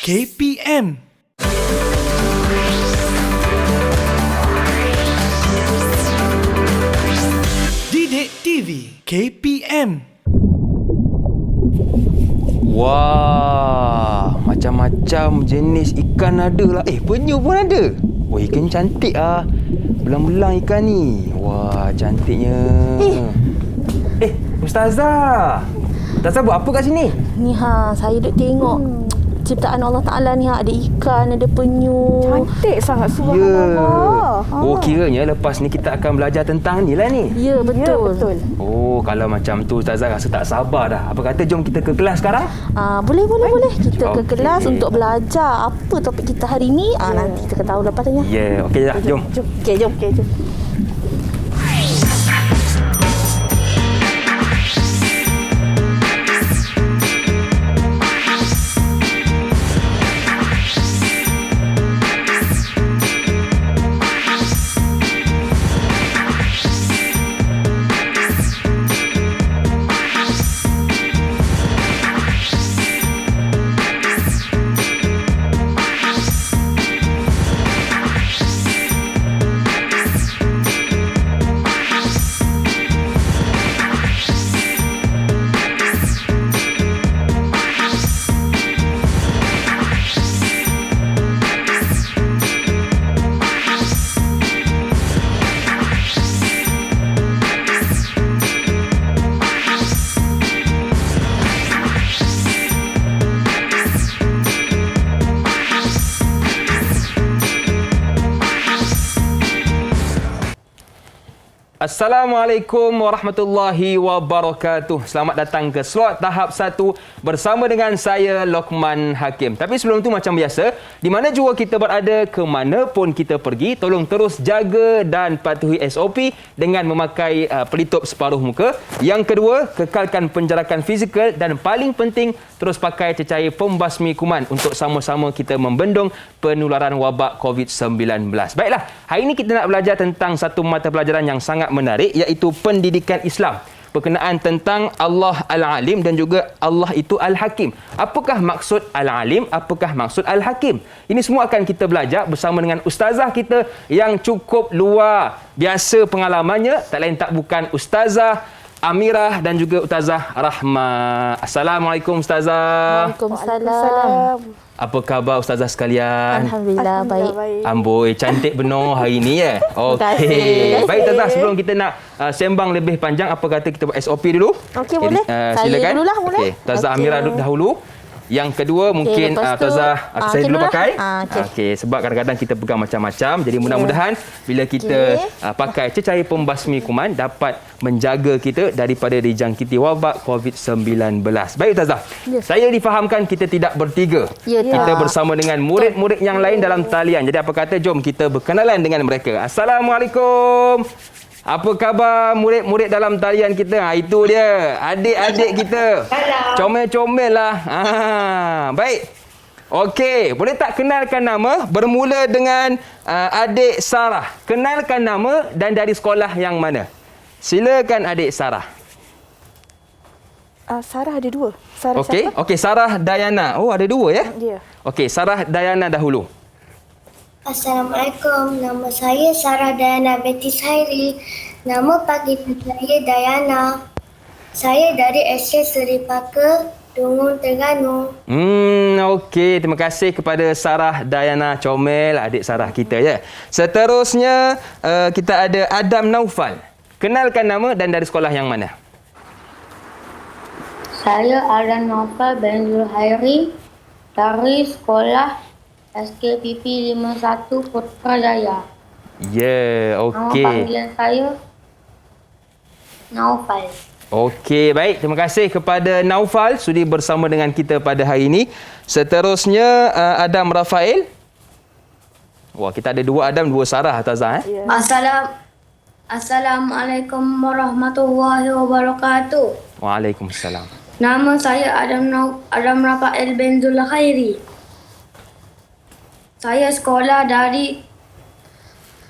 KPM. Didik TV KPM. Wah, macam-macam jenis ikan ada lah. Penyu pun ada. Wah, ikan cantik ah. Belang-belang ikan ni. Wah, cantiknya. Ustazah. Ustazah buat apa kat sini? Ni saya duk tengok ciptaan Allah Ta'ala ni ada ikan, ada penyu. Cantik sangat, subhanallah. Oh, kiranya lepas ni kita akan belajar tentang ni lah ni. Ya, betul. Ya, betul. Oh, kalau macam tu Ustazah rasa tak sabar dah. Apa kata jom kita ke kelas sekarang? Boleh. Kita ke Okey. kelas untuk belajar apa topik kita hari ni. Nanti kita akan tahu lepas tanya. Ya, okey dah. Jom. Okey, jom. Assalamualaikum warahmatullahi wabarakatuh. Selamat datang ke slot tahap 1 bersama dengan saya Lokman Hakim. Tapi sebelum tu macam biasa, di mana jua kita berada, ke mana pun kita pergi, tolong terus jaga dan patuhi SOP dengan memakai pelitup separuh muka. Yang kedua, kekalkan penjarakan fizikal dan paling penting terus pakai cecair pembasmi kuman untuk sama-sama kita membendung penularan wabak COVID-19. Baiklah, hari ini kita nak belajar tentang satu mata pelajaran yang sangat menarik, iaitu pendidikan Islam berkenaan tentang Allah Al-Alim dan juga Allah itu Al-Hakim. Apakah maksud Al-Alim? Apakah maksud Al-Hakim? Ini semua akan kita belajar bersama dengan ustazah kita yang cukup luar biasa pengalamannya, tak lain tak bukan Ustazah Amirah dan juga Ustazah Rahma. Assalamualaikum Ustazah. Waalaikumsalam. Apa khabar Ustazah sekalian? Alhamdulillah, baik. Amboi, cantik benar hari ni ya. kasih. Okey. Baik Ustazah, sebelum kita nak sembang lebih panjang, apa kata kita buat SOP dulu? Okey, boleh. Saya Silakan. dululah, boleh. Okey, Ustazah Okey. Amirah dahulu. Yang kedua mungkin lepas tu, Ustazah saya dulu dulu lah. pakai. Okey. Okey, sebab kadang-kadang kita pegang macam-macam. Jadi mudah-mudahan bila kita pakai cecair pembasmi kuman dapat menjaga kita daripada dijangkiti wabak COVID-19. Baik Ustazah. Saya difahamkan kita tidak bertiga. Ya, Kita tak. bersama dengan murid-murid yang lain dalam talian. Jadi apa kata jom kita berkenalan dengan mereka. Assalamualaikum. Apa khabar murid-murid dalam talian kita? Itu dia, adik-adik kita. Comel-comel lah. Baik. Okey, boleh tak kenalkan nama? Bermula dengan adik Sarah. Kenalkan nama dan dari sekolah yang mana? Silakan adik Sarah. Sarah ada dua. Sarah Okey, siapa? okey, Sarah Dayana. Oh, ada dua ya? Ya. Okey, Sarah Dayana dahulu. Assalamualaikum, nama saya Sarah Dayana binti Sairi. Nama panggilan saya Dayana. Saya dari SD Seri Paka, Dungun, Terengganu. Okey, terima kasih kepada Sarah Dayana Comel, adik Sarah kita ya. Seterusnya kita ada Adam Naufal. Kenalkan nama dan dari sekolah yang mana? Saya Adam Naufal bin Zulhairi dari sekolah SKPP 51 Putrajaya. Ya, Nama okey. panggilan saya Naufal. Okey, baik. Terima kasih kepada Naufal sudi bersama dengan kita pada hari ini. Seterusnya Adam Rafael. Wah, kita ada dua Adam, dua Sarah Ustazah Ya. Assalamualaikum warahmatullahi wabarakatuh. Waalaikumsalam. Nama saya Adam Rafael bin Zulhairi. Saya sekolah dari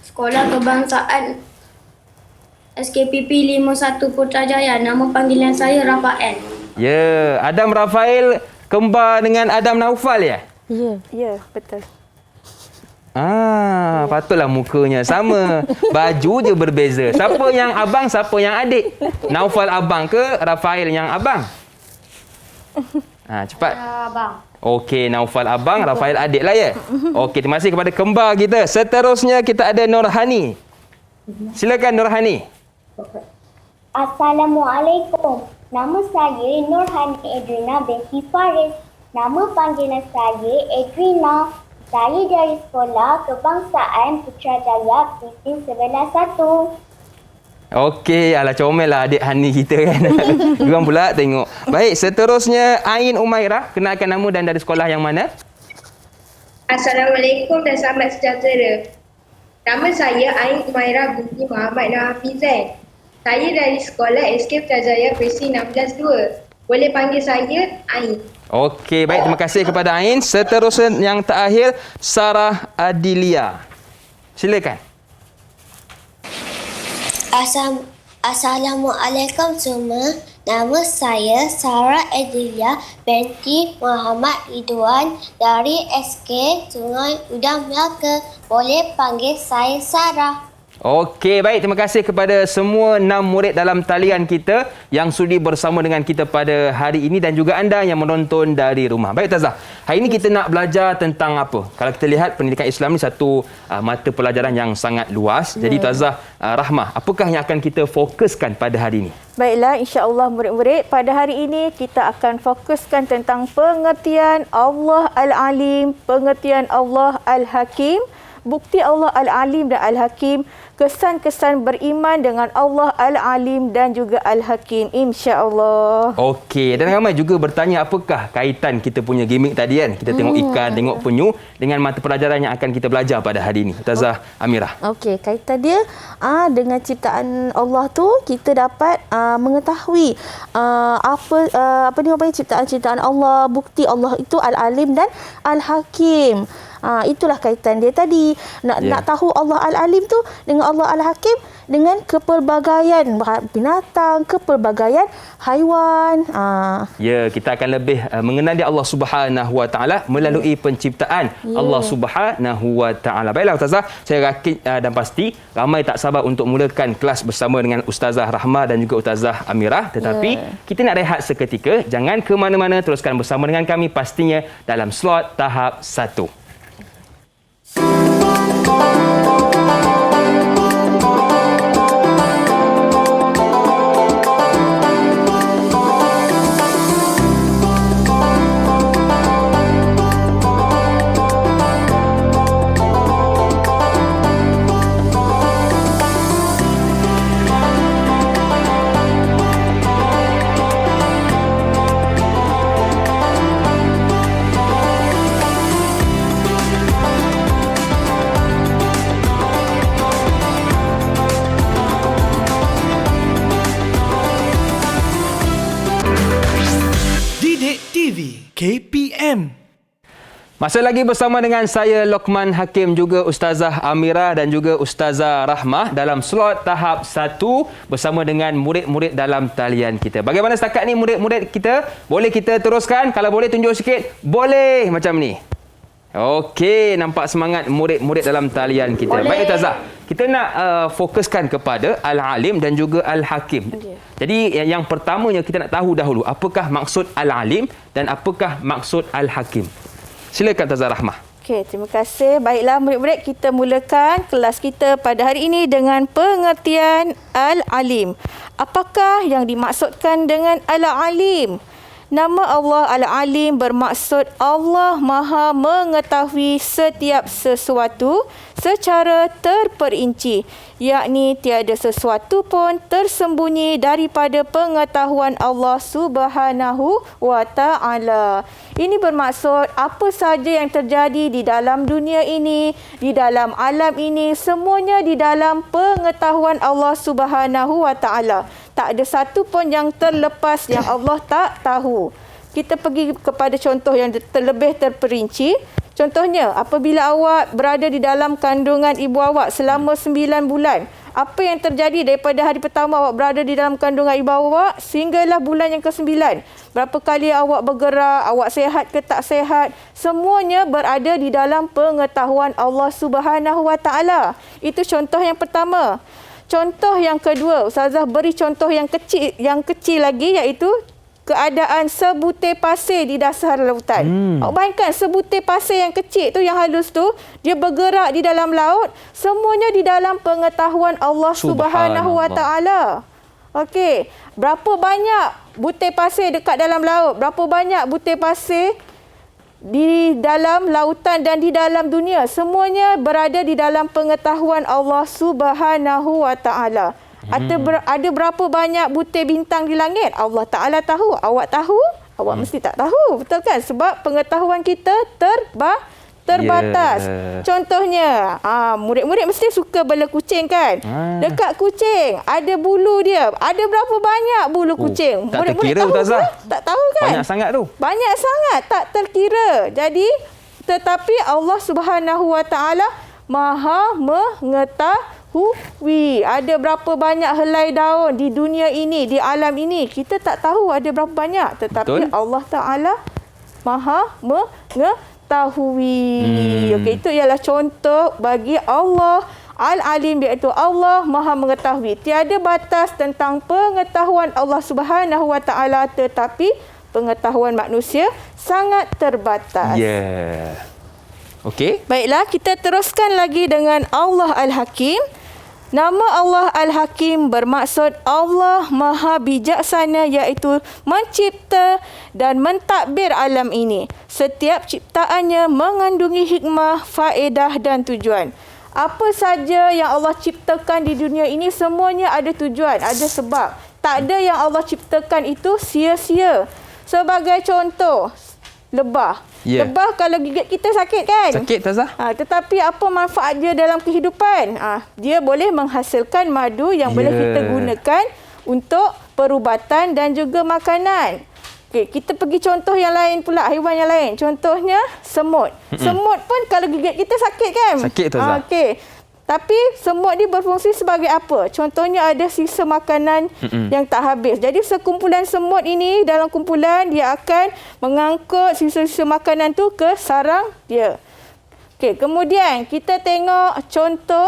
Sekolah Kebangsaan SKPP 51 Putrajaya. Nama panggilan saya Rafael. Ya, Adam Rafael kembar dengan Adam Naufal ya? Ya. Ya, betul. Patutlah mukanya sama. Baju je berbeza. Siapa yang abang, siapa yang adik? Naufal abang ke Rafael yang abang? Cepat. Abang. Okey, Naufal abang, Rafael adik lah ya. Okey, terima kasih kepada kembar kita. Seterusnya kita ada Nurhani. Silakan Nurhani. Assalamualaikum. Nama saya Nurhani Edrina binti Faris. Nama panggilan saya Edrina. Saya dari Sekolah Kebangsaan Putrajaya Prinsip 11-1. Okey, alah comel lah adik Hani kita kan. Diorang pula tengok. Baik, seterusnya Ain Umairah. Kenalkan nama dan dari sekolah yang mana? Assalamualaikum dan selamat sejahtera. Nama saya Ain Umairah binti Muhammad Nahafizan. Saya dari Sekolah SK Putrajaya Presi 16-2. Boleh panggil saya Ain. Okey, baik. Terima kasih kepada Ain. Seterusnya yang terakhir, Sarah Adilia. Silakan. Assalamualaikum semua. Nama saya Sarah Edilia binti Muhammad Ridwan dari SK Sungai Udang Melaka. Boleh panggil saya Sarah. Okey, baik. Terima kasih kepada semua 6 murid dalam talian kita yang sudi bersama dengan kita pada hari ini dan juga anda yang menonton dari rumah. Baik, Ustazah. Hari ini kita nak belajar tentang apa? Kalau kita lihat pendidikan Islam ni satu mata pelajaran yang sangat luas. Jadi, Ustazah Rahmah, apakah yang akan kita fokuskan pada hari ini? Baiklah, insya-Allah murid-murid, pada hari ini kita akan fokuskan tentang pengertian Allah Al-Alim, pengertian Allah Al-Hakim, bukti Allah Al-Alim dan Al-Hakim, kesan-kesan beriman dengan Allah Al-Alim dan juga Al-Hakim, insya-Allah. Okey, dan ramai juga bertanya apakah kaitan kita punya gimmick tadi kan? Kita tengok ikan, tengok penyu dengan mata pelajaran yang akan kita belajar pada hari ini. Ustazah Amirah. Okey, kaitan dia dengan ciptaan Allah tu kita dapat mengetahui apa ni ciptaan-ciptaan Allah, bukti Allah itu Al-Alim dan Al-Hakim. Itulah kaitan dia tadi. Nak tahu Allah Al-Alim tu dengan Allah Al-Hakim dengan kepelbagaian binatang, kepelbagaian haiwan. Ya, kita akan lebih mengenali Allah Subhanahu Wa Taala melalui penciptaan Allah Subhanahu Wa Taala. Baiklah Ustazah, saya yakin dan pasti ramai tak sabar untuk mulakan kelas bersama dengan Ustazah Rahmah dan juga Ustazah Amirah. Tetapi kita nak rehat seketika. Jangan ke mana-mana, teruskan bersama dengan kami pastinya dalam slot tahap 1. KPM. Masih lagi bersama dengan saya Lokman Hakim, juga Ustazah Amirah dan juga Ustazah Rahmah dalam slot tahap 1 bersama dengan murid-murid dalam talian kita. Bagaimana setakat ni murid-murid kita? Boleh kita teruskan? Kalau boleh tunjuk sikit. Boleh macam ni. Okey, nampak semangat murid-murid dalam talian kita. Boleh. Baik Ustazah, kita nak fokuskan kepada Al-Alim dan juga Al-Hakim. Jadi yang pertamanya kita nak tahu dahulu apakah maksud Al-Alim dan apakah maksud Al-Hakim. Silakan Ustazah Rahmah. Okey, terima kasih. Baiklah murid-murid, kita mulakan kelas kita pada hari ini dengan pengertian Al-Alim. Apakah yang dimaksudkan dengan Al-Alim? Nama Allah Al-Alim bermaksud Allah Maha mengetahui setiap sesuatu secara terperinci, yakni tiada sesuatu pun tersembunyi daripada pengetahuan Allah Subhanahu wa Ta'ala. Ini bermaksud apa sahaja yang terjadi di dalam dunia ini, di dalam alam ini, semuanya di dalam pengetahuan Allah Subhanahu wa Ta'ala. Tak ada satu pun yang terlepas yang Allah tak tahu. Kita pergi kepada contoh yang terlebih terperinci. Contohnya, apabila awak berada di dalam kandungan ibu awak selama 9 bulan, apa yang terjadi daripada hari pertama awak berada di dalam kandungan ibu awak sehinggalah bulan yang ke-9. Berapa kali awak bergerak, awak sihat ke tak sihat, semuanya berada di dalam pengetahuan Allah Subhanahu Wa Taala. Itu contoh yang pertama. Contoh yang kedua, Ustazah beri contoh yang kecil lagi, iaitu keadaan sebutir pasir di dasar lautan. Awak bayangkan sebutir pasir yang kecil tu, yang halus tu, dia bergerak di dalam laut, semuanya di dalam pengetahuan Allah Subhanahu Wa Taala. Okey, berapa banyak butir pasir dekat dalam laut? Berapa banyak butir pasir di dalam lautan dan di dalam dunia? Semuanya berada di dalam pengetahuan Allah Subhanahu Wa Taala. Ada berapa banyak butir bintang di langit? Allah Ta'ala tahu. Awak tahu? Awak mesti tak tahu. Betul kan? Sebab pengetahuan kita terbatas. Contohnya, murid-murid mesti suka bela kucing kan? Dekat kucing, ada bulu dia. Ada berapa banyak bulu kucing? Tak Murid-murid terkira, tahu Ustazah. ke? Tak tahu kan? Banyak sangat tu. Banyak sangat, tak terkira. Jadi, tetapi Allah Subhanahu Wa Taala Maha mengetahui. Ada berapa banyak helai daun di dunia ini, di alam ini. Kita tak tahu ada berapa banyak. Tetapi Betul. Allah Ta'ala Maha mengetahui. Okey, itu ialah contoh bagi Allah Al-Alim, iaitu Allah Maha mengetahui. Tiada batas tentang pengetahuan Allah Subhanahu Wa Taala, tetapi pengetahuan manusia sangat terbatas. Okey. Baiklah, kita teruskan lagi dengan Allah Al-Hakim. Nama Allah Al-Hakim bermaksud Allah Maha Bijaksana, iaitu mencipta dan mentadbir alam ini. Setiap ciptaannya mengandungi hikmah, faedah dan tujuan. Apa saja yang Allah ciptakan di dunia ini, semuanya ada tujuan, ada sebab. Tak ada yang Allah ciptakan itu sia-sia. Sebagai contoh, lebah. Lebah kalau gigit kita sakit kan? Sakit, Ustazah. Tetapi apa manfaat dia dalam kehidupan? Dia boleh menghasilkan madu yang boleh kita gunakan untuk perubatan dan juga makanan. Okay, kita pergi contoh yang lain pula, haiwan yang lain. Contohnya semut. Semut pun kalau gigit kita sakit kan? Sakit, Ustazah. Okey. Tapi semut ni berfungsi sebagai apa? Contohnya ada sisa makanan yang tak habis. Jadi sekumpulan semut ini, dalam kumpulan dia akan mengangkut sisa-sisa makanan tu ke sarang dia. Okey, kemudian kita tengok contoh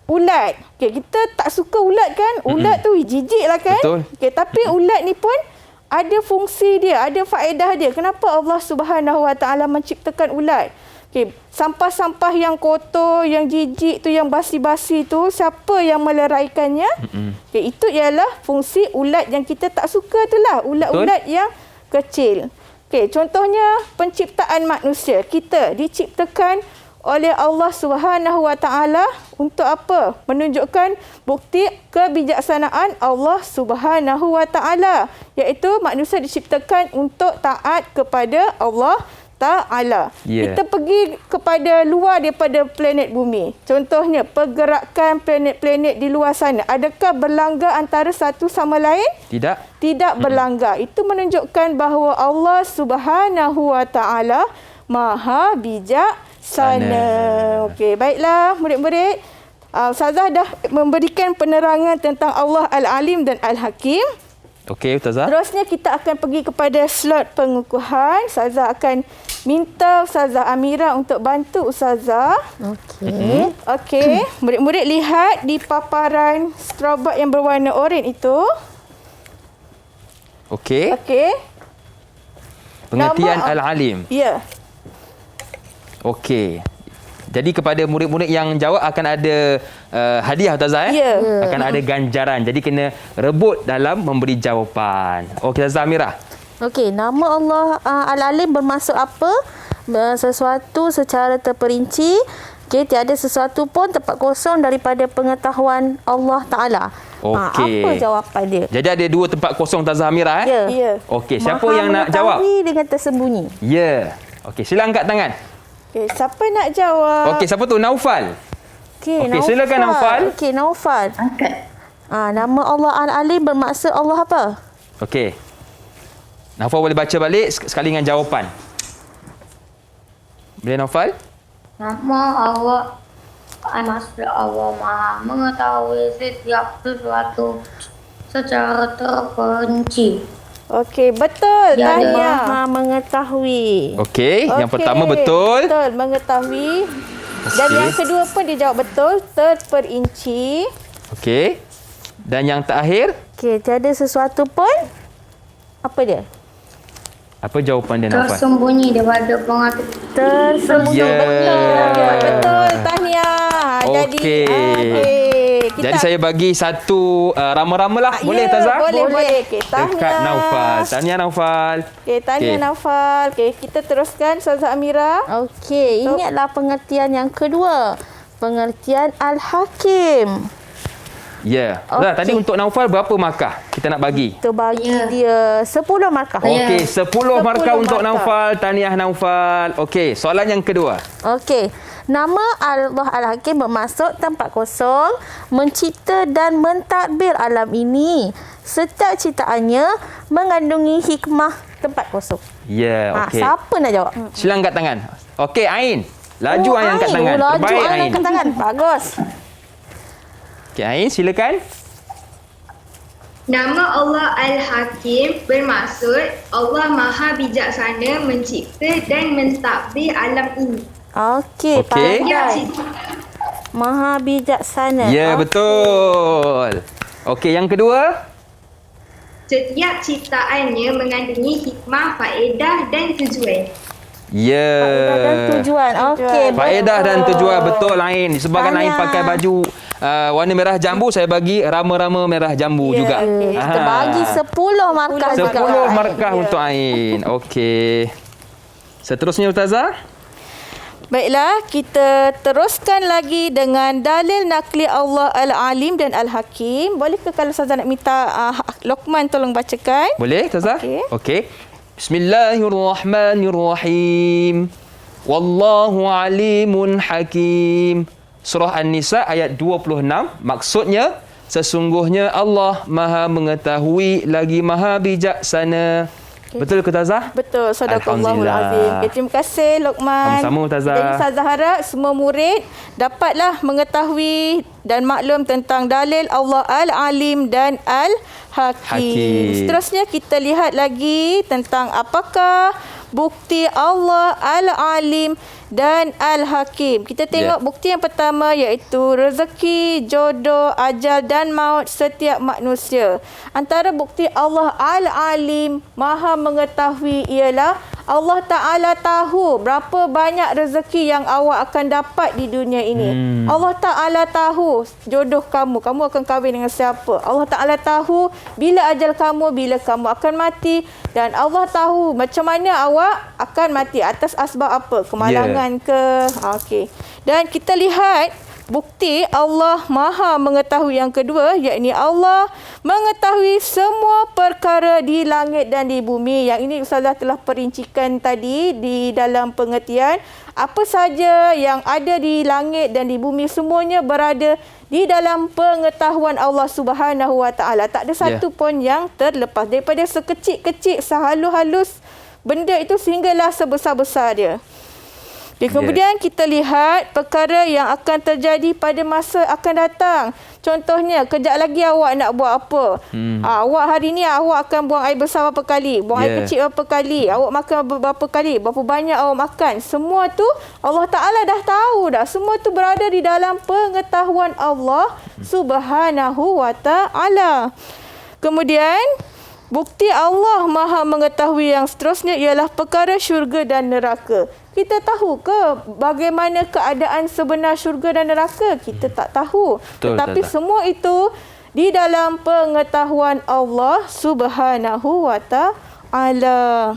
ulat. Okey, kita tak suka ulat kan? Ulat tu jijik lah kan? Betul. Okey, tapi ulat ni pun ada fungsi dia, ada faedah dia. Kenapa Allah Subhanahu Wa Taala menciptakan ulat? Okay, sampah-sampah yang kotor, yang jijik tu, yang basi-basi tu, siapa yang meleraikannya? Okay, itu ialah fungsi ulat yang kita tak suka tu lah. Ulat-ulat yang kecil. Okay, contohnya penciptaan manusia. Kita diciptakan oleh Allah Subhanahu Wa Taala untuk apa? Menunjukkan bukti kebijaksanaan Allah Subhanahu Wa Taala, iaitu manusia diciptakan untuk taat kepada Allah Ta'ala. Kita pergi kepada luar daripada planet bumi. Contohnya, pergerakan planet-planet di luar sana. Adakah berlanggar antara satu sama lain? Tidak. Tidak berlanggar. Itu menunjukkan bahawa Allah Subhanahu Wa Ta'ala Maha Bijaksana. Okey, baiklah murid-murid. Ustazah dah memberikan penerangan tentang Allah Al-Alim dan Al-Hakim. Okey, Ustazah. Terusnya kita akan pergi kepada slot pengukuhan. Ustazah akan minta Ustazah Amira untuk bantu Ustazah. Okey. Okey, murid-murid lihat di paparan strobot yang berwarna oranye itu. Okey. Okey. Pengertian Nama- Al-Alim. Ya. Okey. Jadi kepada murid-murid yang jawab akan ada hadiah, Ustazah. Ya. Akan ada ganjaran. Jadi kena rebut dalam memberi jawapan. Okey, Ustazah Amira. Okey, nama Allah Al-Alim bermaksud apa? Sesuatu secara terperinci. Okey, tiada sesuatu pun tempat kosong daripada pengetahuan Allah Ta'ala. Okey. Apa jawapan dia? Jadi ada dua tempat kosong, Ustazah Amira. Ya. Ya. Okey, siapa Maha yang nak jawab? mengetahui dengan tersembunyi. Ya. Okey, sila angkat tangan. Okey, siapa nak jawab? Okey, siapa tu? Naufal. Okey, Okey, silakan Naufal. Okey, Naufal. Angkat. Nama Allah Al-Alim bermaksud Allah apa? Okey. Naufal boleh baca balik sekali dengan jawapan. Boleh, Naufal? Nama Maksud Allah Maha mengetahui setiap sesuatu secara terperinci. Okey, betul. Ya, ada. Tahniah. Maha mengetahui. Okey, yang pertama betul. Betul, mengetahui. Dan Okey. yang kedua pun dia jawab betul, terperinci. Okey. Dan yang terakhir, Okey, tiada sesuatu pun. Apa dia? apa jawapan dia Naufal? Tersembunyi daripada pengertian. Tersembunyi. Ya. Betul, tahniah. Jadi, Okey. okey. Jadi saya bagi satu rama-rama lah. Boleh Ya, Tazah? Boleh. Okey, tahniah. Dekat Naufal. Tahniah Naufal. Okey, tahniah Okey. Naufal. Okey, kita teruskan Ustazah Amira. Okey, ini adalah pengertian yang kedua. Pengertian Al-Hakim. Ya. Yeah. Okey. Tadi untuk Naufal berapa markah kita nak bagi? Kita bagi Ya. dia 10 markah. Okey, 10 markah untuk markah. Naufal. Tahniah Naufal. Okey, soalan yang kedua. Okey. Nama Allah Al-Hakim bermaksud tempat kosong, mencipta dan mentadbir alam ini. Setiap ciptaannya mengandungi hikmah tempat kosong. Ya, yeah, okey. Siapa nak jawab? Sila angkat tangan. Okey, Ain. Laju Ain angkat tangan. Laju Terbaik Ain Ain. angkat tangan. Bagus. Okey, Ain silakan. Nama Allah Al-Hakim bermaksud Allah Maha Bijaksana mencipta dan mentadbir alam ini. Okey, Okey. Ya, pandai. Maha bijaksana. Ya, Okey. betul. Okey, yang kedua. Setiap ciptaannya mengandungi hikmah, faedah dan tujuan. Ya. Faedah dan tujuan. Okey. Faedah dan tujuan betul Ain. Disebabkan Ain Tahniah. pakai baju warna merah jambu, saya bagi rama-rama merah jambu Ya, juga. okey. Kita bagi 10 markah 10 juga. markah untuk Ain. Okey. Seterusnya Ustazah. Baiklah, kita teruskan lagi dengan dalil nakli Allah Al-Alim dan Al-Hakim. Bolehkah kalau Ustazah nak minta Luqman tolong bacakan? Boleh Ustazah? Okey. Okey. Bismillahirrahmanirrahim. Wallahu alimun hakim. Surah An-Nisa ayat 26. Maksudnya, sesungguhnya Allah Maha mengetahui lagi Maha bijaksana. Betul ke Ustazah? Betul, sadaqallahul Alhamdulillah. azim. Okay, terima kasih Luqman. Sama-sama, Ustazah. Jadi Ustazah harap semua murid dapatlah mengetahui dan maklum tentang dalil Allah Al-Alim dan Al-Hakim. Hakim. Seterusnya kita lihat lagi tentang apakah bukti Allah Al-Alim dan Al-Hakim. Kita tengok bukti yang pertama iaitu rezeki, jodoh, ajal dan maut setiap manusia. Antara bukti Allah Al-Alim, Maha mengetahui ialah Allah Ta'ala tahu berapa banyak rezeki yang awak akan dapat di dunia ini. Allah Ta'ala tahu jodoh kamu akan kahwin dengan siapa. Allah Ta'ala tahu bila ajal kamu, bila kamu akan mati. Dan Allah tahu macam mana awak akan mati, atas asbab apa, kemalangan ke. Okey. Dan kita lihat bukti Allah Maha mengetahui yang kedua, yakni Allah mengetahui semua perkara di langit dan di bumi. Yang ini Ustazah telah perincikan tadi di dalam pengertian. Apa saja yang ada di langit dan di bumi semuanya berada di dalam pengetahuan Allah Subhanahu Wa Taala. Tak ada satu pun yang terlepas daripada sekecil-kecil, sehalus-halus benda itu sehinggalah sebesar-besar dia. Okay, kemudian kita lihat perkara yang akan terjadi pada masa akan datang. Contohnya, kejap lagi awak nak buat apa? Awak hari ni awak akan buang air besar berapa kali? Buang air kecil berapa kali? Awak makan berapa kali? Berapa banyak awak makan? Semua tu Allah Ta'ala dah tahu dah. Semua tu berada di dalam pengetahuan Allah Subhanahu Wa Ta'ala. Kemudian, bukti Allah Maha mengetahui yang seterusnya ialah perkara syurga dan neraka. Kita tahu ke bagaimana keadaan sebenar syurga dan neraka? Kita tak tahu. Betul, Tetapi Ustazah. semua itu di dalam pengetahuan Allah Subhanahu Wa Ta'ala.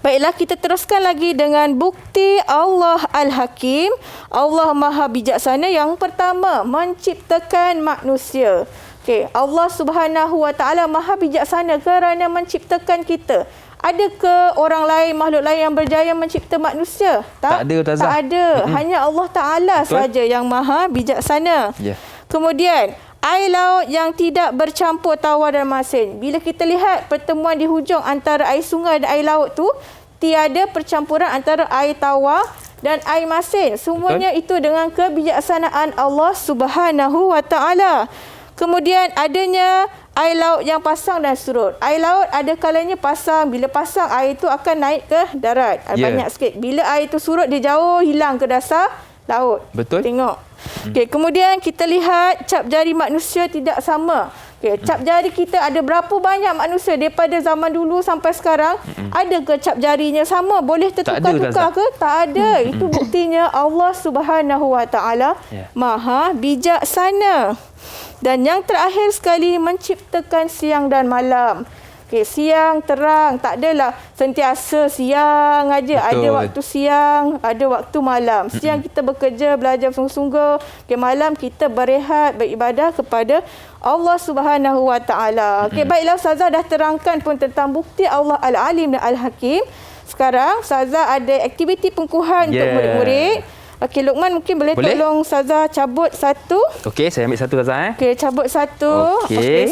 Baiklah, kita teruskan lagi dengan bukti Allah Al-Hakim. Allah Maha Bijaksana. Yang pertama, menciptakan manusia. Okay, Allah Subhanahu Wa Ta'ala Maha Bijaksana kerana menciptakan kita. Adakah orang lain, makhluk lain yang berjaya mencipta manusia? Tak ada, Ustazah. Tak ada. Hanya Allah Ta'ala saja yang Maha Bijaksana. Ya. Kemudian, air laut yang tidak bercampur tawar dan masin. Bila kita lihat pertemuan di hujung antara air sungai dan air laut tu, tiada percampuran antara air tawar dan air masin. Semuanya itu dengan kebijaksanaan Allah Subhanahu wa taala. Kemudian adanya air laut yang pasang dan surut. Air laut ada kalanya pasang. Bila pasang, air itu akan naik ke darat. Banyak sikit. Bila air itu surut, dia jauh hilang ke dasar laut. Betul. Tengok. Okey, kemudian kita lihat cap jari manusia tidak sama. Okey, cap jari kita ada berapa banyak manusia daripada zaman dulu sampai sekarang? Ada ke cap jarinya sama? Boleh tertukar-tukar ke? Tak ada. Itu buktinya Allah Subhanahu wa taala Maha bijaksana. Dan yang terakhir sekali, menciptakan siang dan malam. Okay, siang terang, tak adalah sentiasa siang aja. Ada waktu siang, ada waktu malam. Siang kita bekerja, belajar sungguh-sungguh. Okay, malam kita berehat, beribadah kepada Allah Subhanahu wa taala. Okay, baiklah, Ustazah dah terangkan pun tentang bukti Allah Al-Alim dan Al-Hakim. Sekarang Ustazah ada aktiviti pengukuhan untuk murid-murid. Okey, Luqman mungkin boleh tolong Ustazah cabut satu. Okey, saya ambil satu Ustazah. Okey, cabut satu. Okey,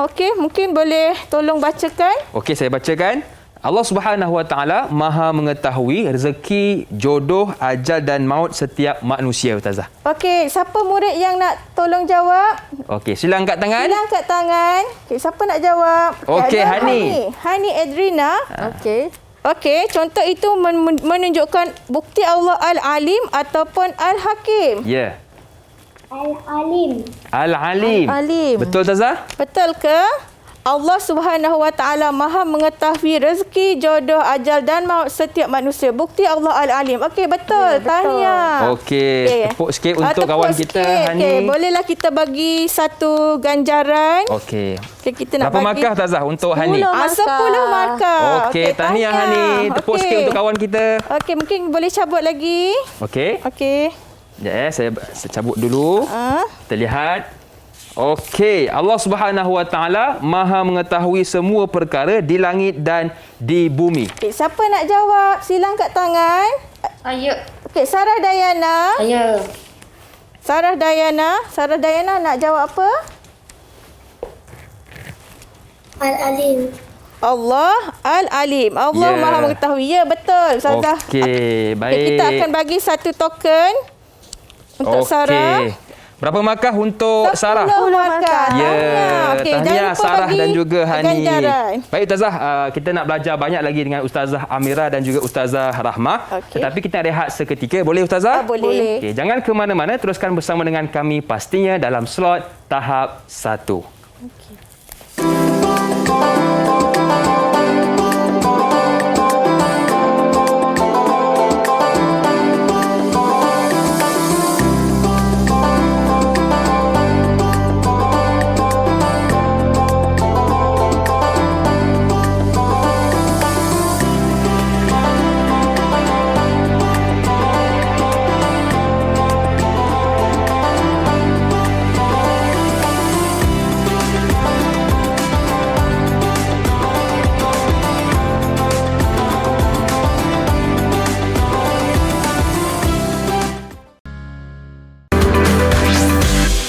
okey, mungkin boleh tolong bacakan. Okey, saya bacakan. Allah Subhanahu wa taala Maha mengetahui rezeki, jodoh, ajal dan maut setiap manusia, Ustazah. Okey, siapa murid yang nak tolong jawab? Okey, sila angkat tangan. Sila angkat tangan. Okey, siapa nak jawab? Okey, Hani. Hani Edrina. Okey. Okey, contoh itu menunjukkan bukti Allah Al-Alim ataupun Al-Hakim. Ya. Al-Alim. Al-Alim. Alim. Betul, Ustazah? Betul ke? Allah Subhanahu wa taala Maha mengetahui rezeki, jodoh, ajal dan maut setiap manusia. Bukti Allah Al-Alim. Okey, betul. Tahniah. Okey, tepuk sikit untuk kawan kita, Hani. Okey, bolehlah kita bagi satu ganjaran. Okey. Okey, kita nak berapa bagi markah, Ustazah, untuk Hani? 10 markah. Okey, tahniah Hani. Tepuk sikit untuk kawan kita. Okey, mungkin boleh cabut lagi. Okey. Okey. Sekejap saya cabut dulu. Kita lihat. Okey, Allah Subhanahu wa taala Maha mengetahui semua perkara di langit dan di bumi. Okey, siapa nak jawab? Sila angkat tangan. Saya. Okey, Sarah Dayana. Saya. Sarah Dayana nak jawab apa? Al-Alim. Allah Al-Alim. Allah Maha mengetahui. Ya, betul. Ustazah. Okey, baik. Okay, kita akan bagi satu token untuk Sarah. Berapa markah untuk Sarah? 10 markah. Ya, Okey, tahniah Sarah dan juga Hani. ganjaran. Baik Ustazah, kita nak belajar banyak lagi dengan Ustazah Amira dan juga Ustazah Rahmah. Okey. Tetapi kita rehat seketika. Boleh Ustazah? Boleh. Okey, jangan ke mana-mana, teruskan bersama dengan kami pastinya dalam slot tahap 1.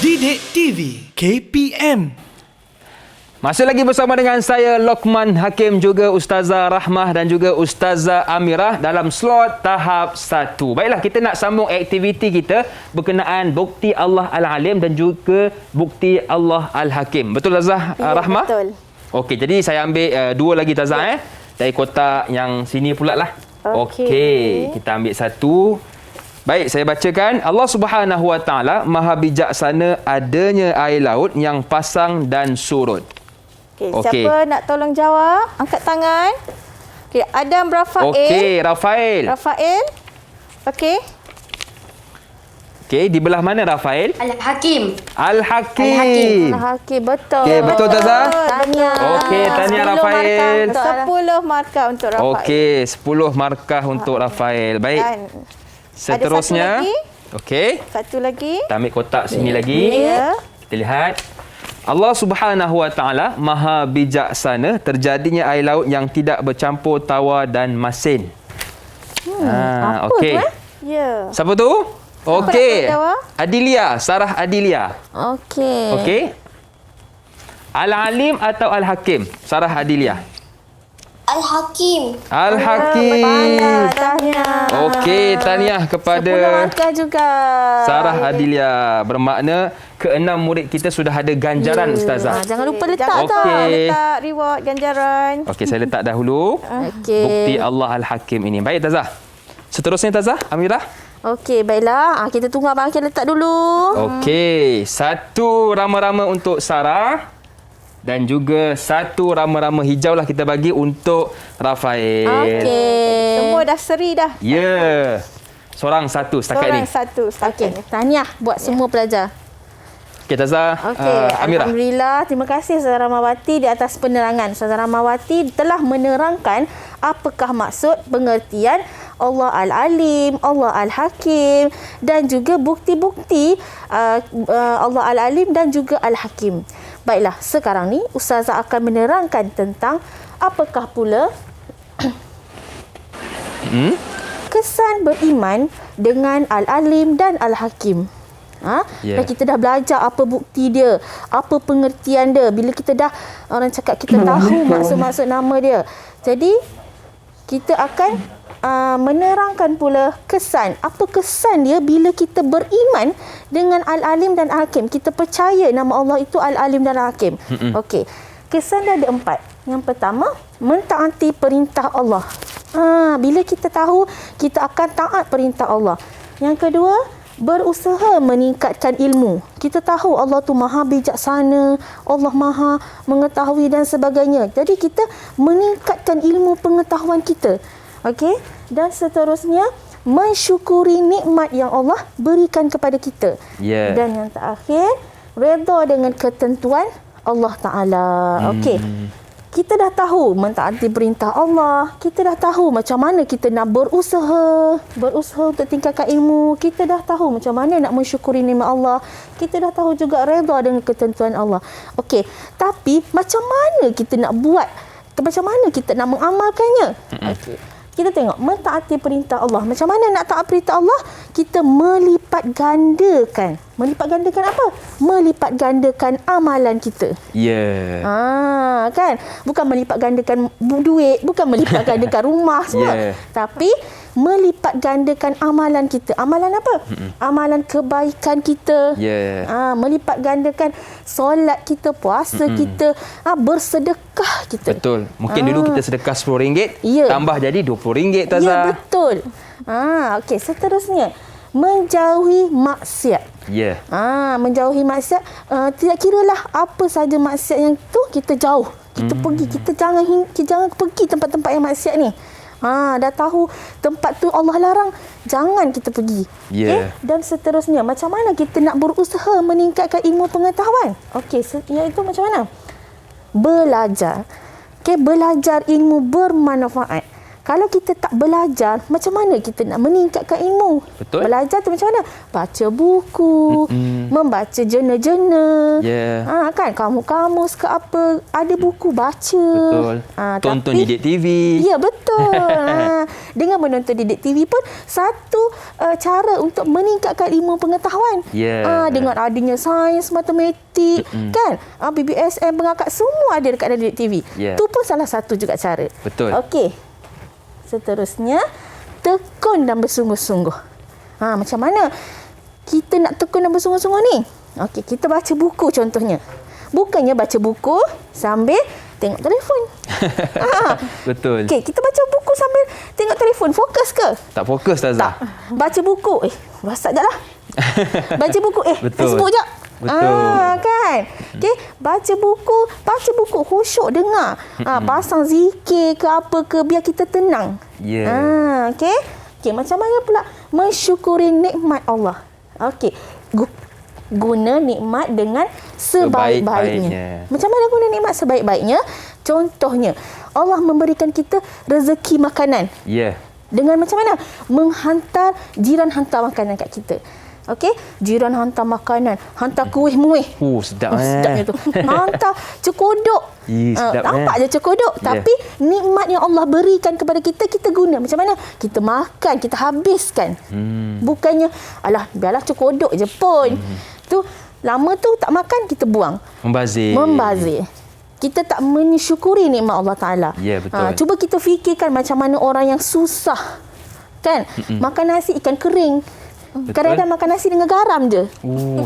Didik TV KPM. Masih lagi bersama dengan saya Luqman Hakim, juga Ustazah Rahmah dan juga Ustazah Amirah dalam slot tahap 1. Baiklah, kita nak sambung aktiviti kita berkenaan bukti Allah Al-Alim dan juga bukti Allah Al-Hakim. Betul Ustazah Rahmah? Betul. Okey, jadi saya ambil dua lagi Ustazah dari kotak yang sini pula lah. Okey. Kita ambil satu. Baik, saya bacakan. Allah Subhanahu wa taala Maha bijaksana adanya air laut yang pasang dan surut. Okey, siapa nak tolong jawab? Angkat tangan. Okey, Adam Rafael. Okey, Rafael. Okey. Okey, di belah mana Rafael? Al-Hakim. Al-Hakim. Hakim, betul. Okey, betul Ustazah? Tahniah. Okey, tahniah 10 Rafael. markah untuk Rafael. Okey, 10 markah untuk Rafael. Baik. Dan Seterusnya. ada satu lagi. Okey. Satu lagi. Kita ambil kotak sini lagi. Ya. Kita lihat. Allah Subhanahu wa taala Maha bijaksana terjadinya air laut yang tidak bercampur tawar dan masin. Okey. Ya. Siapa tu? Okey. nak jawab? Adilia, Sarah Adilia. Okey. Okey. Al-Alim atau Al-Hakim? Sarah Adilia. Al-Hakim. Al-Hakim. Tahniah. Okey, tahniah 10 kepada markah juga. Sarah Adilia. Bermakna ke-6 murid kita sudah ada ganjaran Ustazah. Jangan lupa letak Jangan tau. Okey. letak reward ganjaran. Okey, saya letak dahulu. Okey. Bukti Allah Al-Hakim ini. Baik Tazah. Seterusnya Tazah, Amirah. Okey, baiklah. Kita tunggu Abang Hakim letak dulu. Okey, satu rama-rama untuk Sarah dan juga satu rama-rama hijau lah kita bagi untuk Rafael. Okey. Semua dah seri dah. Ya. Seorang satu setakat Seorang ni. satu setakat Okey, ni. tahniah buat semua pelajar. Okey Tazah. Okey, Amirah. Alhamdulillah. Terima kasih Ustazah Rahmawati di atas penerangan. Ustazah Rahmawati telah menerangkan apakah maksud pengertian Allah Al-Alim, Allah Al-Hakim dan juga bukti-bukti Allah Al-Alim dan juga Al-Hakim. Baiklah, sekarang ni Ustazah akan menerangkan tentang apakah pula kesan beriman dengan Al-Alim dan Al-Hakim. Dan kita dah belajar apa bukti dia, apa pengertian dia. Bila kita dah, orang cakap kita tahu maksud-maksud nama dia. Jadi, kita akan menerangkan pula kesan. Apa kesan dia bila kita beriman dengan Al-Alim dan Al-Hakim. Kita percaya nama Allah itu Al-Alim dan Al-Hakim. Okey. Kesan dia ada 4. Yang pertama, mentaati perintah Allah. Bila kita tahu, kita akan taat perintah Allah. Yang kedua, berusaha meningkatkan ilmu. Kita tahu Allah tu maha bijaksana, Allah maha mengetahui dan sebagainya. Jadi kita meningkatkan ilmu pengetahuan kita. Okey? Dan seterusnya, mensyukuri nikmat yang Allah berikan kepada kita. Ya. Dan yang terakhir, redha dengan ketentuan Allah Ta'ala. Okey. Kita dah tahu mentaati perintah Allah. Kita dah tahu macam mana kita nak berusaha untuk tingkatkan ilmu. Kita dah tahu macam mana nak mensyukuri nikmat Allah. Kita dah tahu juga redha dengan ketentuan Allah. Okey, tapi macam mana kita nak buat? Macam mana kita nak mengamalkannya? Okey. Kita tengok mentaati perintah Allah. Macam mana nak taat perintah Allah? Kita melipat gandakan. Melipat gandakan apa? Melipat gandakan amalan kita. Ya. Kan? Bukan melipat gandakan duit, bukan melipat gandakan rumah semua. Yeah. Tapi melipat gandakan amalan kita. Amalan apa? Amalan kebaikan kita. Ya. Melipat gandakan solat kita, puasa kita, bersedekah kita. Betul. Mungkin dulu kita sedekah RM10, Ya. tambah jadi RM20 Ya, Tazah. betul. Okey, seterusnya menjauhi maksiat. Ya. Menjauhi maksiat, tidak kiralah apa saja maksiat yang tu kita jauh. Kita pergi, kita jangan pergi tempat-tempat yang maksiat ni. Dah tahu tempat tu Allah larang, jangan kita pergi. Ya. Okay? Dan seterusnya, macam mana kita nak berusaha meningkatkan ilmu pengetahuan? Okey, iaitu macam mana? Belajar. Okay, belajar ilmu bermanfaat. Kalau kita tak belajar, macam mana kita nak meningkatkan ilmu? Betul. Belajar tu macam mana? Baca buku, membaca jurnal-jurnal. Ya. Kan, kamus-kamus ke apa, ada buku baca. Betul. Tonton Didik TV. Ya, betul. Dengan menonton Didik TV pun satu cara untuk meningkatkan ilmu pengetahuan. Ya. Dengan adanya sains, matematik, kan? BBSM, pengangkat, semua ada dekat dalam Didik TV. Ya. Tu pun salah satu juga cara. Betul. Okey. Seterusnya, tekun dan bersungguh-sungguh. Macam mana kita nak tekun dan bersungguh-sungguh ni? Okey, kita baca buku contohnya. Bukannya baca buku sambil tengok telefon. Betul. Okey, kita baca buku sambil tengok telefon. Fokus ke? Tak fokus Tazah. Tak. Baca buku. WhatsApp je lah. Baca buku. Betul. Facebook je. Betul. Kan? Okey, baca buku khusyuk dengar. Pasang zikir ke apa ke biar kita tenang. Ya. Okey. Okey, macam mana pula mensyukuri nikmat Allah? Okey. Guna nikmat dengan sebaik-baiknya. Macam mana guna nikmat sebaik-baiknya? Contohnya, Allah memberikan kita rezeki makanan. Ya. Dengan macam mana? Menghantar, jiran hantar makanan kat kita. Okey, jiran hantar makanan, hantar kuih muih. Sedap Sedapnya tu. Hantar cekodok. Sedap nampak je cekodok, tapi nikmat yang Allah berikan kepada kita, kita guna. Macam mana? Kita makan, kita habiskan. Bukannya alah biarlah cekodok je pun. Tu lama tu tak makan, kita buang. Membazir. kita tak mensyukuri nikmat Allah Ta'ala. Ya, betul. Cuba kita fikirkan macam mana orang yang susah. Kan? Makan nasi ikan kering. Kadang-kadang makan nasi dengan garam je.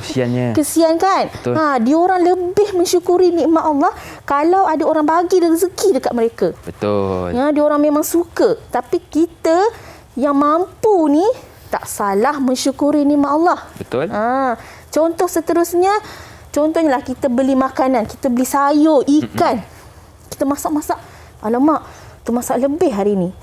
Siannya. Kesian kan? Betul. Dia orang lebih mensyukuri nikmat Allah kalau ada orang bagi rezeki dekat mereka. Betul. Dia orang memang suka. Tapi kita yang mampu ni tak salah mensyukuri nikmat Allah. Betul. Contoh seterusnya, contohnya lah kita beli makanan, kita beli sayur, ikan. Kita masak-masak. Alamak, tu masak lebih hari ni.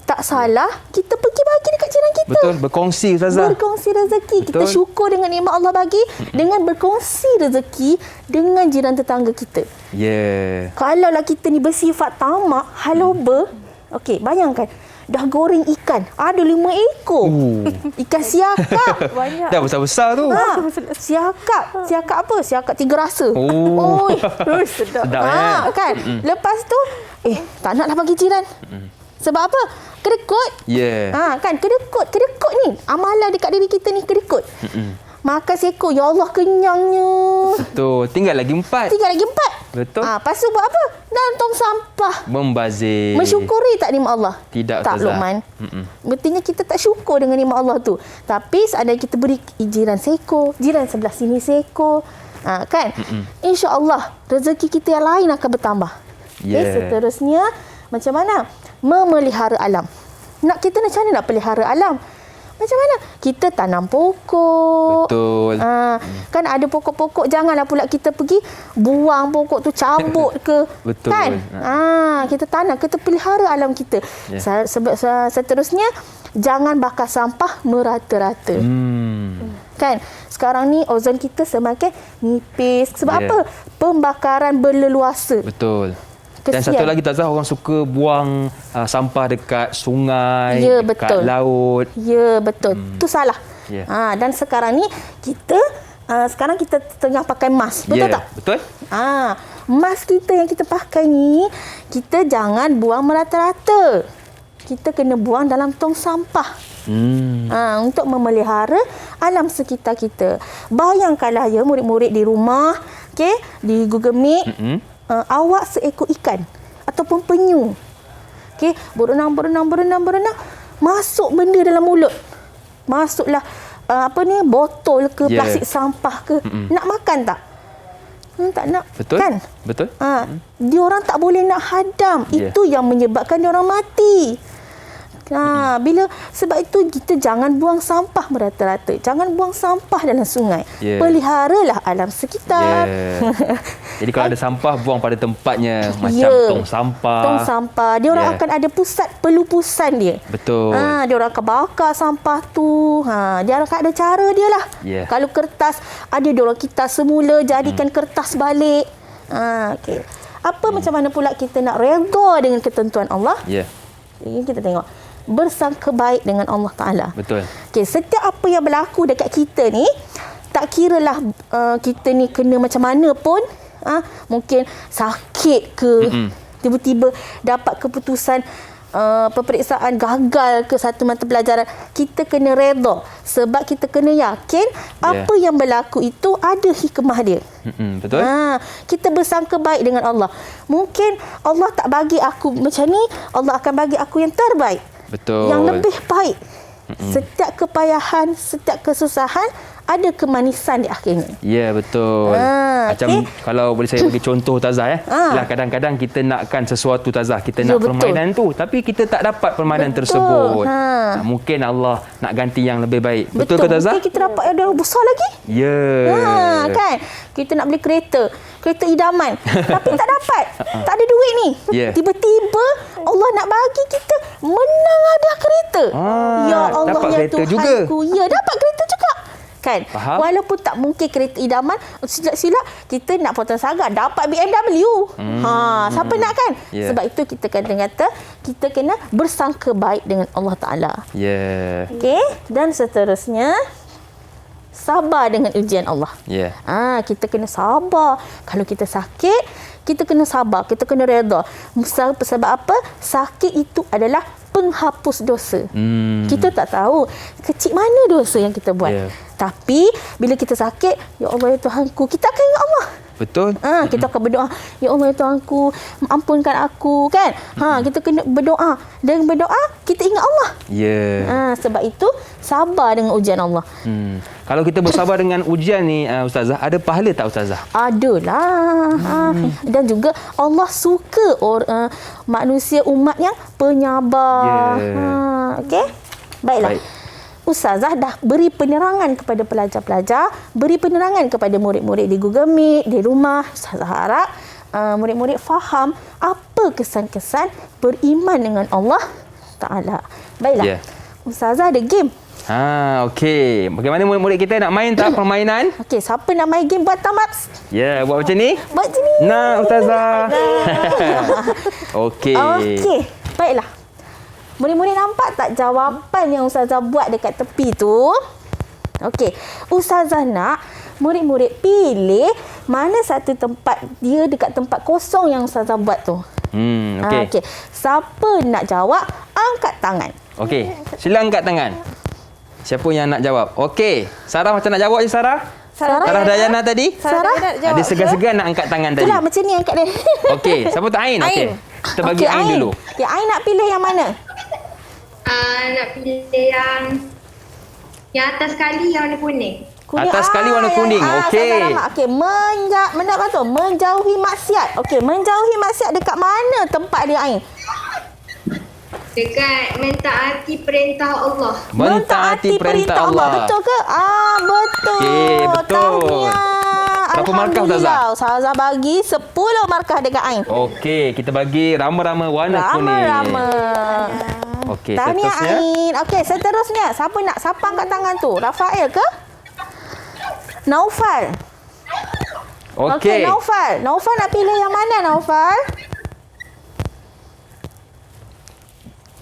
Tak salah, kita pergi bagi dekat jiran kita. Betul, berkongsi Ustazah. Berkongsi rezeki. Betul. Kita syukur dengan nikmat Allah bagi dengan berkongsi rezeki dengan jiran tetangga kita. Ya. Kalaulah kita ni bersifat tamak, haloba, okey, bayangkan dah goreng ikan, ada 5 ekor. Ikan siakap. Banyak. Dah besar-besar tu. Siakap. Siakap apa? Siakap 3 rasa. Oi, sedap. Sedap Kan? Lepas tu, tak naklah bagi jiran. Sebab apa? Kedekut. Ya. Kan? Kedekut ni. Amalan dekat diri kita ni kedekut. Makan seekor, ya Allah kenyangnya. Betul. Tinggal lagi 4. Tinggal lagi 4. Betul. Lepas tu buat apa? Dalam tong sampah. Membazir. Mensyukuri tak nikmat Allah? Tidak, Tak, Ustazah. Luqman. Berarti kita tak syukur dengan nikmat Allah tu. Tapi seandainya kita beri jiran seekor, jiran sebelah sini seekor, kan? InsyaAllah rezeki kita yang lain akan bertambah. Yeah. Seterusnya, macam mana? Memelihara alam. Kita macam mana nak pelihara alam? Macam mana? Kita tanam pokok. Betul. Kan ada pokok-pokok, janganlah pula kita pergi buang pokok tu, cabut ke. Betul. Kan? Kita tanam, kita pelihara alam kita. Ya. Seterusnya, jangan bakar sampah merata-rata. Kan? Sekarang ni ozon kita semakin nipis. Sebab apa? Pembakaran berleluasa. Betul. Dan Kesian. satu lagi Ustazah, orang suka buang sampah dekat sungai, Ya, dekat betul. laut. Ya, betul. Itu salah. Ya. Dan sekarang ni kita tengah pakai mask. Betul tak? Betul. Mask kita yang kita pakai ni, kita jangan buang merata-rata. Kita kena buang dalam tong sampah. Untuk memelihara alam sekitar kita. Bayangkanlah ya, murid-murid di rumah, okay, di Google Meet, awak seekor ikan ataupun penyu. Okey, berenang, masuk benda dalam mulut. Masuklah botol ke, plastik sampah ke. Nak makan tak? Tak nak. Betul. Kan? Betul. Diorang tak boleh nak hadam. Itu yang menyebabkan diorang mati. Sebab itu kita jangan buang sampah merata-rata. Jangan buang sampah dalam sungai. Peliharalah alam sekitar. Jadi kalau ada sampah, buang pada tempatnya. Macam tong sampah. Tong sampah. Diorang akan ada pusat pelupusan dia. Betul. Diorang akan bakar sampah tu. Dia akan ada cara dia lah. Kalau kertas, ada diorang kita semula jadikan kertas balik. Okay. Macam mana pula kita nak redha dengan ketentuan Allah? Ini kita tengok. Bersangka baik dengan Allah Ta'ala. Betul. Okay, setiap apa yang berlaku dekat kita ni, tak kiralah kita ni kena macam mana pun, mungkin sakit ke, tiba-tiba dapat keputusan peperiksaan gagal ke satu mata pelajaran, kita kena redha. Sebab kita kena yakin apa yang berlaku itu ada hikmah dia. Betul. Kita bersangka baik dengan Allah. Mungkin Allah tak bagi aku macam ni, Allah akan bagi aku yang terbaik. Betul. Yang lebih baik. Setiap kepayahan, setiap kesusahan, ada kemanisan di akhirnya. Ya, betul. Macam kalau boleh saya bagi contoh Tazah lah, kadang-kadang kita nakkan sesuatu Tazah, kita nak permainan tu tapi kita tak dapat permainan tersebut. Mungkin Allah nak ganti yang lebih baik. Betul ke Tazah? Mungkin kita dapat yang besar lagi. Ya. Kan? Kita nak beli kereta idaman tapi tak dapat. Tak ada duit ni. Tiba-tiba Allah nak bagi kita menang hadiah kereta. Ya Allah, dapat ya kereta Tuhanku. juga. Ya, dapat kereta juga. Kan? Faham? Walaupun tak mungkin kereta idaman, silap-silap kita nak potong saga dapat BMW. Siapa nak kan? Sebab itu kita kata kita kena bersangka baik dengan Allah Ta'ala. Okey, dan seterusnya sabar dengan ujian Allah. Kita kena sabar. Kalau kita sakit, kita kena sabar, kita kena redha. Sebab apa? Sakit itu adalah penghapus dosa. Kita tak tahu kecil mana dosa yang kita buat. Tapi bila kita sakit, ya Allah ya Tuhanku, kita akan ingat Allah. Betul. Kita akan berdoa, ya Allah ya Tuhanku, ampunkan aku kan. Kita kena berdoa. Dengan berdoa kita ingat Allah. Ya. Sebab itu sabar dengan ujian Allah. Kalau kita bersabar dengan ujian ni Ustazah, ada pahala tak Ustazah? Adalah. Dan juga Allah suka manusia umat yang penyabar. Okey. Baiklah. Baik. Ustazah dah beri penerangan kepada pelajar-pelajar, beri penerangan kepada murid-murid di Google Meet, di rumah. Ustazah harap murid-murid faham apa kesan-kesan beriman dengan Allah Ta'ala. Baiklah. Ustazah ada game. Okey. Bagaimana murid-murid kita nak main tak permainan? Okey, siapa nak main game buat tamat? Ya, buat macam ni. Buat macam ni. Nah, Ustazah. Okey. Okey, baiklah. Murid-murid nampak tak jawapan yang Ustazah buat dekat tepi tu? Okey, Ustazah nak murid-murid pilih mana satu tempat dia dekat tempat kosong yang Ustazah buat tu. Okey. Okey, siapa nak jawab, angkat tangan. Okey, sila angkat tangan. Siapa yang nak jawab? Okey, Sarah macam nak jawab je Sarah? Sarah Dayana tadi? Sarah? Ada segan-segan nak angkat tangan tadi. Itulah macam ni angkat dia. Okey, siapa tu Ain? Okey. Kita bagi Okey, Ain dulu. Ya, Ain nak pilih yang mana? Nak pilih yang atas sekali yang warna kuning. Atas sekali warna kuning. Okey. Okey, menjauhi maksiat. Okey, menjauhi maksiat dekat mana tempat dia, Ain? Dekat mentaati perintah Allah. Mentaati perintah Allah. Betul ke? Betul. Okey, betul. Tahniah. Berapa markah, Ustazah? Ustazah bagi 10 markah dekat Ain. Okey, kita bagi rama-rama warna kuning. Rama-rama. Okey, Tahniah, seterusnya. Ain. Okey, seterusnya. Siapa angkat tangan tu? Rafael ke? Naufal. Okey. Naufal. Naufal nak pilih yang mana, Naufal?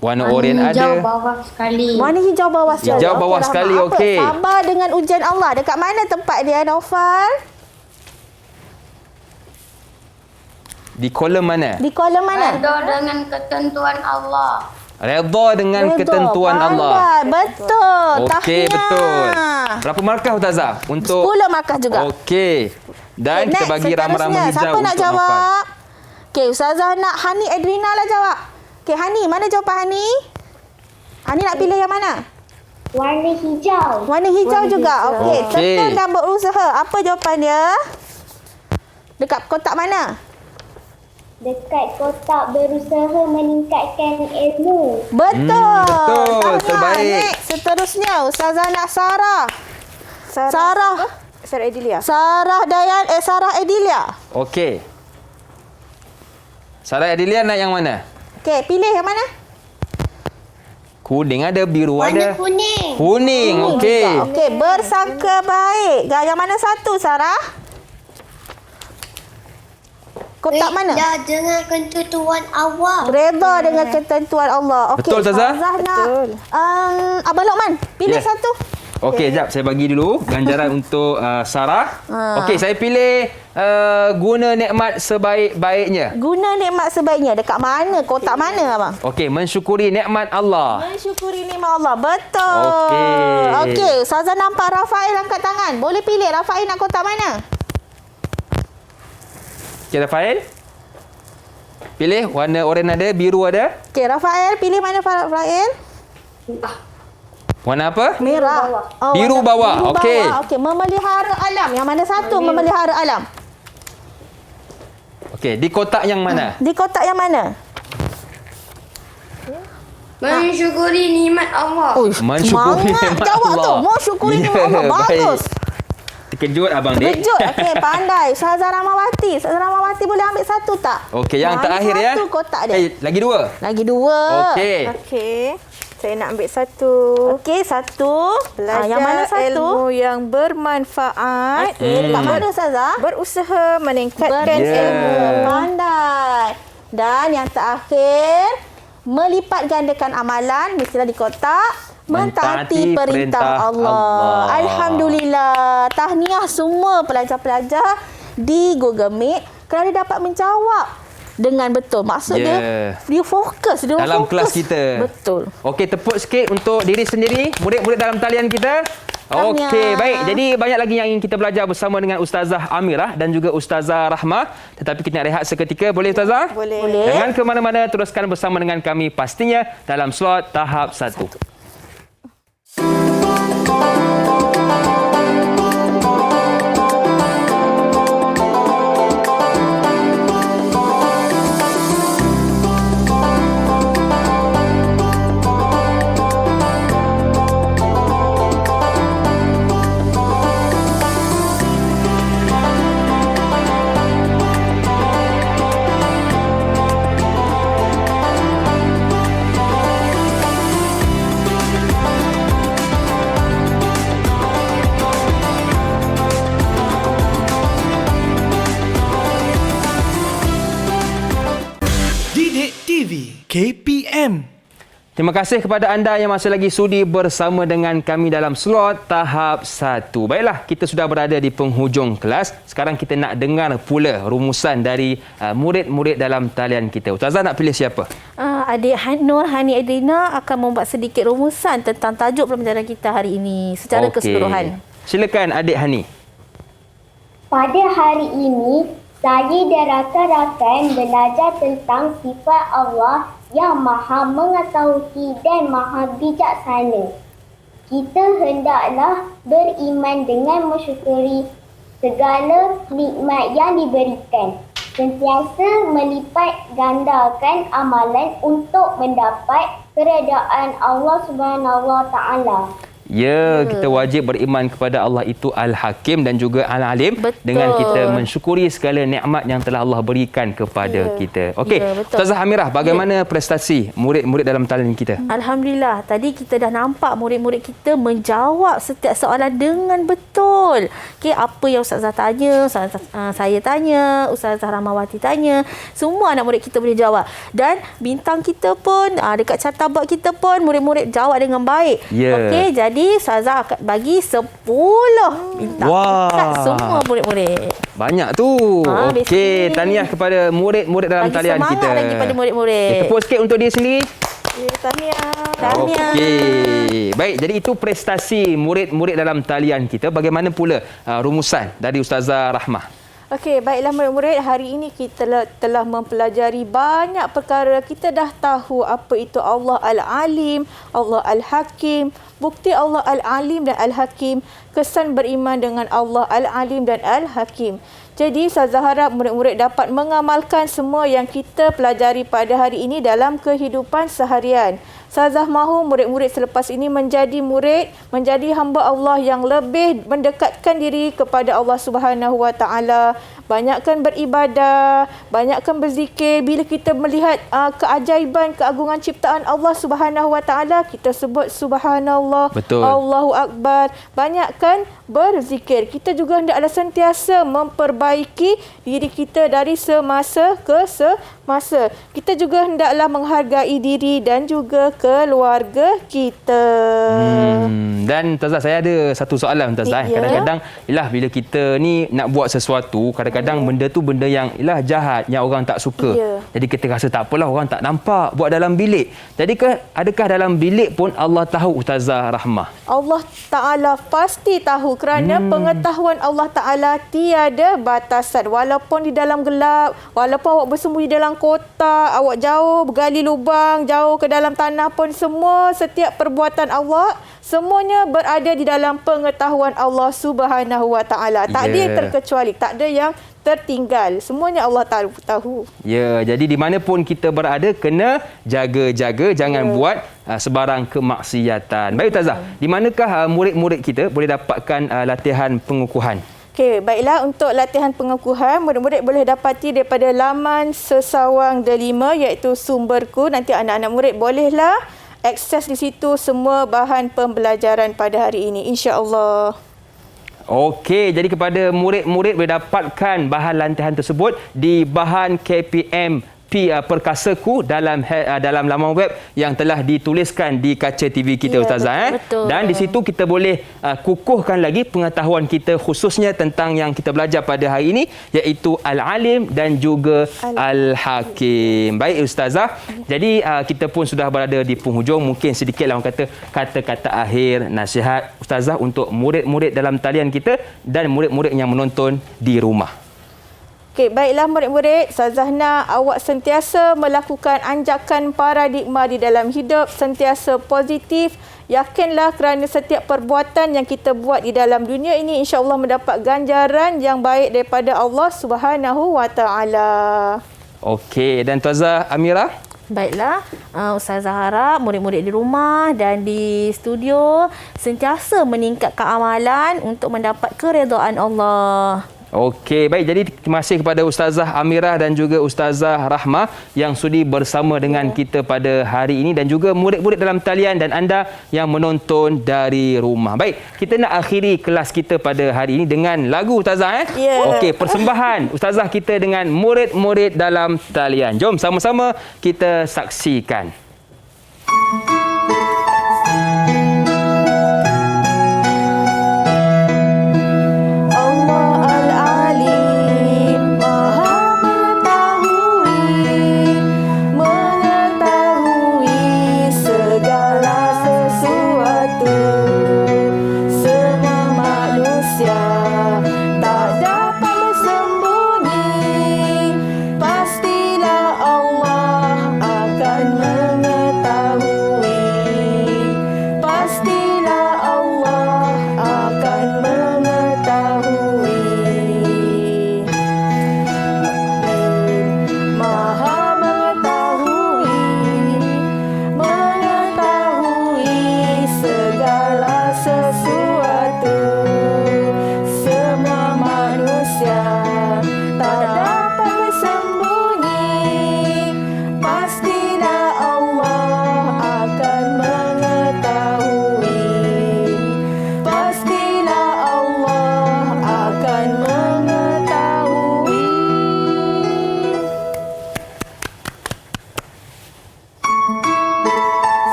Warna oranye Hijau ada. bawah sekali. Warna hijau bawah sekali. Hijau bawah Rahmat. sekali, Apa? okey. Sabar dengan ujian Allah. Dekat mana tempat dia, Naufal? Di kolom mana? Di kolom mana? Redha dengan ketentuan Allah. Redha dengan ketentuan Allah. Pandai. Betul. Okey, Tahniah. betul. Berapa markah Ustazah? Untuk 10 markah juga. Okey. Dan Okey, kita next, bagi rama-rama seterusnya. hijau Siapa untuk nak jawab? Okey, Ustazah nak Hani Edrina lah jawab. Okey, Hani, mana jawapan Hani? Hani nak pilih yang mana? Warna hijau. Warna hijau juga. Okey, Okey. tekun dan berusaha. Apa jawapan dia? Dekat kotak mana? Dekat kotak berusaha meningkatkan ilmu. Betul. betul. Tahniah. Terbaik. Next, seterusnya Ustazah nak Sarah. Sarah Edilia. Sarah Edilia. Okey. Sarah Adilia nak yang mana? Okey, pilih yang mana? Kuning ada, biru Warna ada. kuning. Kuning, okey. Okey, bersangka baik. Yang mana satu, Sarah? Kotak mana? Redha dengan ketentuan Allah. Redha dengan ketentuan Allah. Okey, Betul, Ustazah? Ustazah nak Abang Lokman, pilih Ya. satu. Okey, jap saya bagi dulu ganjaran untuk Sarah. Okey, saya pilih guna nikmat sebaik-baiknya. Guna nikmat sebaiknya. Dekat mana? Kotak mana, abang? Okey, mensyukuri nikmat Allah. Mensyukuri nikmat Allah. Betul. Okey. Okey, Ustazah nampak Rafael angkat tangan. Boleh pilih Rafael nak kotak mana? Okey, Rafael. Pilih warna oranye ada, biru ada. Okey, Rafael pilih mana Rafael? Warna apa? Merah. Biru warna bawah. biru Okey. bawah. Okey, memelihara alam. Yang mana satu memelihara alam? Okey, di kotak yang mana? Di kotak yang mana? Mensyukuri nikmat Allah. Mensyukuri semangat nikmat jawab Allah. tu. Mensyukuri nikmat Ya, Allah. Bagus. baik. Terkejut abang Dik. Terkejut. Okey, pandai. Ustazah Ramawati. Ustazah Ramawati boleh ambil satu tak? Okey, yang Mana terakhir ya. satu kotak dia. Lagi dua. Lagi dua. Okey. Okey. Saya nak ambil satu. Okey, satu. Belajar yang mana satu? ilmu yang bermanfaat. Okey, dekat mana Ustazah? Berusaha meningkatkan Berusaha. ilmu. Pandai. Dan yang terakhir, melipat gandakan amalan, mestilah di kotak. Mentaati perintah Allah. Alhamdulillah. Tahniah semua pelajar-pelajar di Google Meet kerana dapat menjawab dengan betul. Maksud dia fokus. Dia Dalam fokus. kelas kita. Betul. Okey, tepuk sikit untuk diri sendiri, murid-murid dalam talian kita. Tahniah. Okey, baik. Jadi banyak lagi yang ingin kita belajar bersama dengan Ustazah Amirah dan juga Ustazah Rahmah. Tetapi kita nak rehat seketika. Boleh Ustazah? Boleh. Jangan ke mana-mana, teruskan bersama dengan kami pastinya dalam slot tahap 1. Didik TV KPM. Terima kasih kepada anda yang masih lagi sudi bersama dengan kami dalam slot tahap 1. Baiklah, kita sudah berada di penghujung kelas. Sekarang kita nak dengar pula rumusan dari murid-murid dalam talian kita. Ustazah nak pilih siapa? Adik Nur Hani Adrina akan membuat sedikit rumusan tentang tajuk pembelajaran kita hari ini secara keseluruhan. Silakan Adik Hani. Pada hari ini, saya dan rakan-rakan belajar tentang sifat Allah yang maha mengetahui dan maha bijaksana. Kita hendaklah beriman dengan mensyukuri segala nikmat yang diberikan. Sentiasa melipat gandakan amalan untuk mendapat keredaan Allah Subhanahu Wa Taala. Ya, kita wajib beriman kepada Allah itu Al-Hakim dan juga Al-Alim. Betul. Dengan kita mensyukuri segala nikmat yang telah Allah berikan kepada kita. Okey, Ya, betul. Ustazah Amirah, bagaimana prestasi murid-murid dalam talian kita? Alhamdulillah, tadi kita dah nampak murid-murid kita menjawab setiap soalan dengan betul. Okey, apa yang Ustazah tanya, saya tanya, Ustazah Rahmawati tanya, semua anak murid kita boleh jawab. Dan bintang kita pun, dekat cartabak kita pun, murid-murid jawab dengan baik. Ya. Okey, jadi Ustazah akan bagi 10 bintang Wah. dekat semua murid-murid. Banyak tu. Okey, basically. tahniah kepada murid-murid dalam Bagi talian semangat kita. lagi pada murid-murid. Okay, tepuk sikit untuk dia sendiri. Tahniah. Okey. Baik, jadi itu prestasi murid-murid dalam talian kita. Bagaimana pula rumusan dari Ustazah Rahmah? Okey, baiklah murid-murid, hari ini kita telah mempelajari banyak perkara. Kita dah tahu apa itu Allah Al-Alim, Allah Al-Hakim, bukti Allah Al-Alim dan Al-Hakim, kesan beriman dengan Allah Al-Alim dan Al-Hakim. Jadi, Ustazah harap murid-murid dapat mengamalkan semua yang kita pelajari pada hari ini dalam kehidupan seharian. Ustazah mahu murid-murid selepas ini menjadi murid, menjadi hamba Allah yang lebih mendekatkan diri kepada Allah Subhanahu Wa Taala. Banyakkan beribadah, banyakkan berzikir. Bila kita melihat keajaiban, keagungan ciptaan Allah Subhanahu Wa Taala, kita sebut Subhanallah, Betul. Allahu Akbar. Banyakkan berzikir. Kita juga hendaklah sentiasa memperbaiki diri kita dari semasa ke semasa. Kita juga hendaklah menghargai diri dan juga keluarga kita. Dan Ustazah, saya ada satu soalan Ustazah. Ya. Kadang-kadang ialah bila kita ni nak buat sesuatu, kadang-kadang benda tu benda yang ialah jahat, yang orang tak suka. Ya. Jadi kita rasa tak apalah, orang tak nampak, buat dalam bilik. Jadi adakah dalam bilik pun Allah tahu, Ustazah Rahmah? Allah Ta'ala pasti tahu kerana pengetahuan Allah Ta'ala tiada batasan. Walaupun di dalam gelap, walaupun awak bersembunyi dalam kotak, awak jauh bergali lubang, jauh ke dalam tanah pun, semua setiap perbuatan Allah, semuanya berada di dalam pengetahuan Allah Subhanahu Wa Ta'ala. Tak ada yang terkecuali, tak ada yang tertinggal. Semuanya Allah tahu. Ya, jadi di mana pun kita berada, kena jaga-jaga, jangan buat sebarang kemaksiatan. Baik Ustazah, di manakah murid-murid kita boleh dapatkan latihan pengukuhan? Okey, baiklah, untuk latihan pengukuhan, murid-murid boleh dapati daripada laman Sesawang Delima, iaitu sumberku. Nanti anak-anak murid bolehlah akses di situ semua bahan pembelajaran pada hari ini, insya-Allah. Okey, jadi kepada murid-murid boleh dapatkan bahan latihan tersebut di bahan KPM mimpi perkasaku dalam laman web yang telah dituliskan di kaca TV kita, Ya, Ustazah. betul. Dan di situ kita boleh kukuhkan lagi pengetahuan kita khususnya tentang yang kita belajar pada hari ini, iaitu Al-Alim dan juga Al-Hakim. Baik Ustazah, jadi kita pun sudah berada di penghujung. Mungkin sedikitlah orang kata kata-kata akhir nasihat Ustazah untuk murid-murid dalam talian kita dan murid-murid yang menonton di rumah. Okey, baiklah murid-murid, Ustazah nak awak sentiasa melakukan anjakan paradigma di dalam hidup, sentiasa positif. Yakinlah kerana setiap perbuatan yang kita buat di dalam dunia ini insya-Allah mendapat ganjaran yang baik daripada Allah Subhanahu Wa Taala. Okey, dan Tuazah Amira? Baiklah, Ustazah harap murid-murid di rumah dan di studio sentiasa meningkatkan amalan untuk mendapat keredaan Allah. Okey, baik. Jadi terima kasih kepada Ustazah Amirah dan juga Ustazah Rahmah yang sudi bersama dengan kita pada hari ini dan juga murid-murid dalam talian dan anda yang menonton dari rumah. Baik, kita nak akhiri kelas kita pada hari ini dengan lagu Ustazah. Ya. Okey, persembahan Ustazah kita dengan murid-murid dalam talian. Jom sama-sama kita saksikan.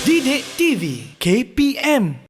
Didik TV KPM